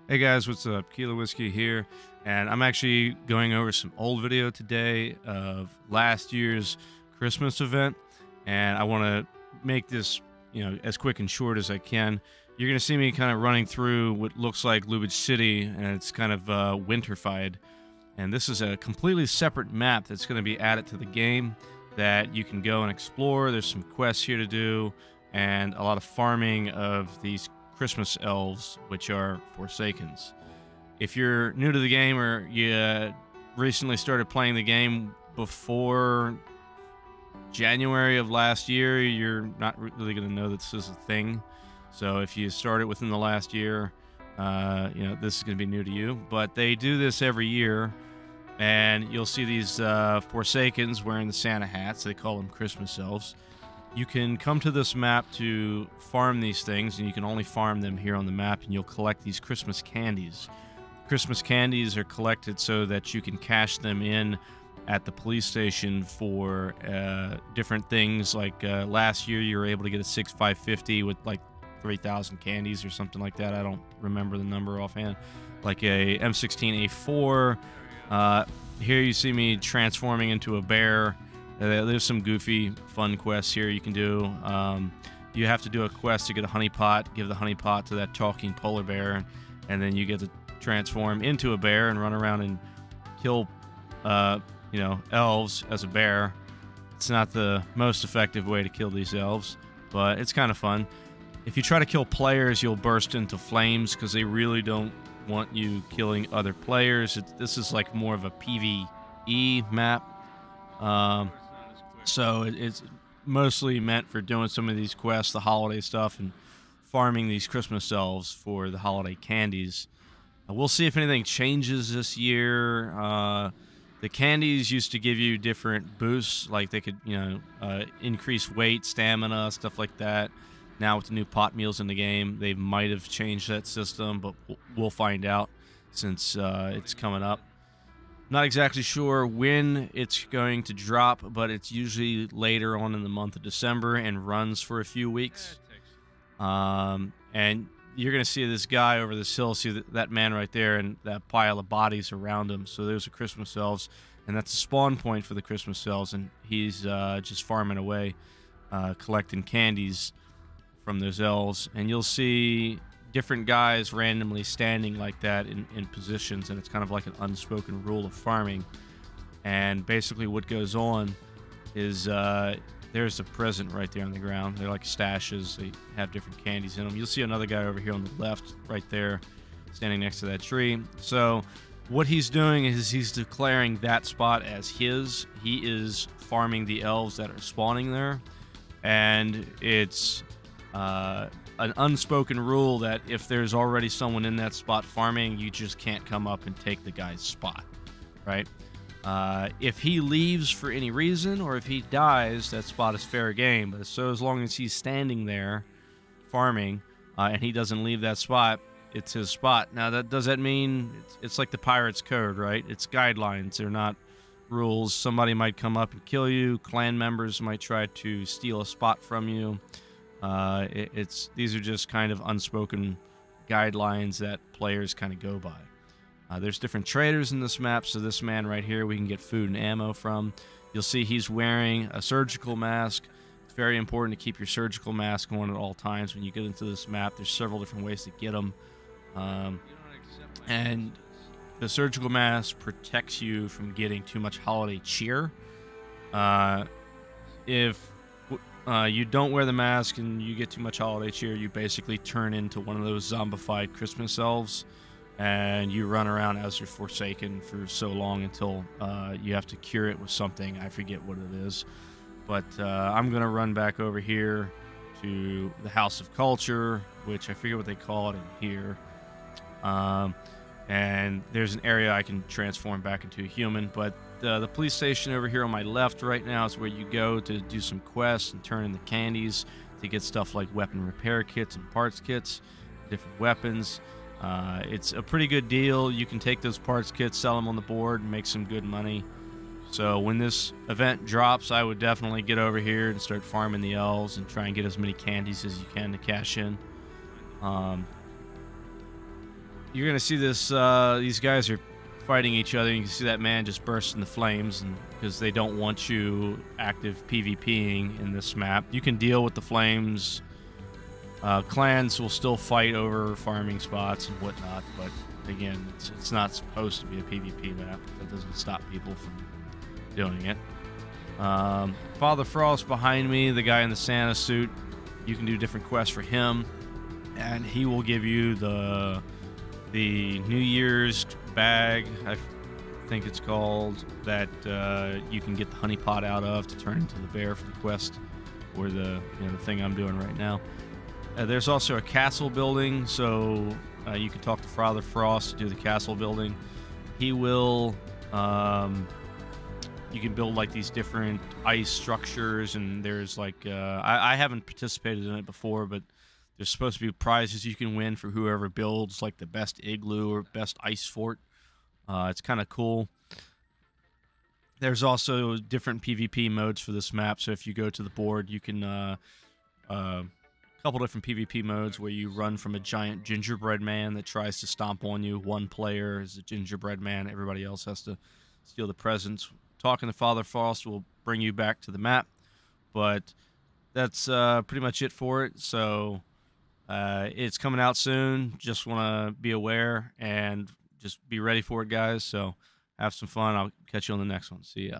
Hey guys, what's up? Kilo Whiskey here, and I'm actually going over some old video today of last year's Christmas event, and I want to make this, as quick and short as I can. You're gonna see me kind of running through what looks like Lubitsch City, and it's kind of winterfied. And this is a completely separate map that's going to be added to the game that you can go and explore. There's some quests here to do, and a lot of farming of these Christmas elves, which are Forsakens. If you're new to the game or you recently started playing the game before January of last year, you're not really going to know that this is a thing. So if you started within the last year, this is going to be new to you. But they do this every year, and you'll see these Forsakens wearing the Santa hats. They call them Christmas elves. You can come to this map to farm these things, and you can only farm them here on the map, and you'll collect these Christmas candies. Christmas candies are collected so that you can cash them in at the police station for different things. Like last year, you were able to get a 6,550 with like 3,000 candies or something like that. I don't remember the number offhand. Like a M16A4. Here you see me transforming into a bear. There's some goofy, fun quests here you can do. You have to do a quest to get a honey pot, give the honey pot to that talking polar bear, and then you get to transform into a bear and run around and kill, elves as a bear. It's not the most effective way to kill these elves, but it's kind of fun. If you try to kill players, you'll burst into flames because they really don't want you killing other players. This is like more of a PvE map. So it's mostly meant for doing some of these quests, the holiday stuff, and farming these Christmas elves for the holiday candies. We'll see if anything changes this year. The candies used to give you different boosts, like they could, increase weight, stamina, stuff like that. Now with the new pot meals in the game, they might have changed that system, but we'll find out since it's coming up. Not exactly sure when it's going to drop, but it's usually later on in the month of December and runs for a few weeks. And you're going to see this guy over this hill, see that man right there, and that pile of bodies around him. So there's the Christmas elves, and that's a spawn point for the Christmas elves, and he's just farming away, collecting candies from those elves. And you'll see different guys randomly standing like that in positions, and it's kind of like an unspoken rule of farming. And basically what goes on is there's a present right there on the ground. They're like stashes. They have different candies in them. You'll see another guy over here on the left right there standing next to that tree. So what he's doing is he's declaring that spot as his. He is farming the elves that are spawning there, and it's an unspoken rule that if there's already someone in that spot farming, you just can't come up and take the guy's spot, right? If he leaves for any reason or if he dies, that spot is fair game. But so as long as he's standing there farming and he doesn't leave that spot, it's his spot. Now, does that mean it's like the Pirates Code, right? It's guidelines. They're not rules. Somebody might come up and kill you. Clan members might try to steal a spot from you. These are just kind of unspoken guidelines that players kind of go by. There's different traders in this map, so this man right here we can get food and ammo from. You'll see he's wearing a surgical mask. It's very important to keep your surgical mask on at all times when you get into this map. There's several different ways to get them. And the surgical mask protects you from getting too much holiday cheer. If you don't wear the mask and you get too much holiday cheer, you basically turn into one of those zombified Christmas elves, and you run around as your Forsaken for so long until you have to cure it with something. I forget what it is. But I'm going to run back over here to the House of Culture, which I forget what they call it in here. And there's an area I can transform back into a human, but the police station over here on my left right now is where you go to do some quests and turn in the candies to get stuff like weapon repair kits and parts kits, different weapons. It's a pretty good deal. You can take those parts kits, sell them on the board, and make some good money. So when this event drops, I would definitely get over here and start farming the elves and try and get as many candies as you can to cash in. you're gonna see this. These guys are fighting each other. You can see that man just burst into flames, and because they don't want you active PvPing in this map, you can deal with the flames. Clans will still fight over farming spots and whatnot, but again, it's not supposed to be a PvP map. That doesn't stop people from doing it. Father Frost behind me, the guy in the Santa suit. You can do different quests for him, and he will give you the New Year's bag, I think it's called, that you can get the honey pot out of to turn into the bear for the quest, or the thing I'm doing right now. There's also a castle building, so you can talk to Father Frost to do the castle building. He will. You can build like these different ice structures, and there's like I haven't participated in it before, but there's supposed to be prizes you can win for whoever builds like the best igloo or best ice fort. It's kind of cool. There's also different PvP modes for this map, so if you go to the board, you can couple different PvP modes where you run from a giant gingerbread man that tries to stomp on you. One player is a gingerbread man. Everybody else has to steal the presents. Talking to Father Frost will bring you back to the map, but that's pretty much it for it. So it's coming out soon. Just want to be aware and just be ready for it, guys. So have some fun. I'll catch you on the next one. See ya.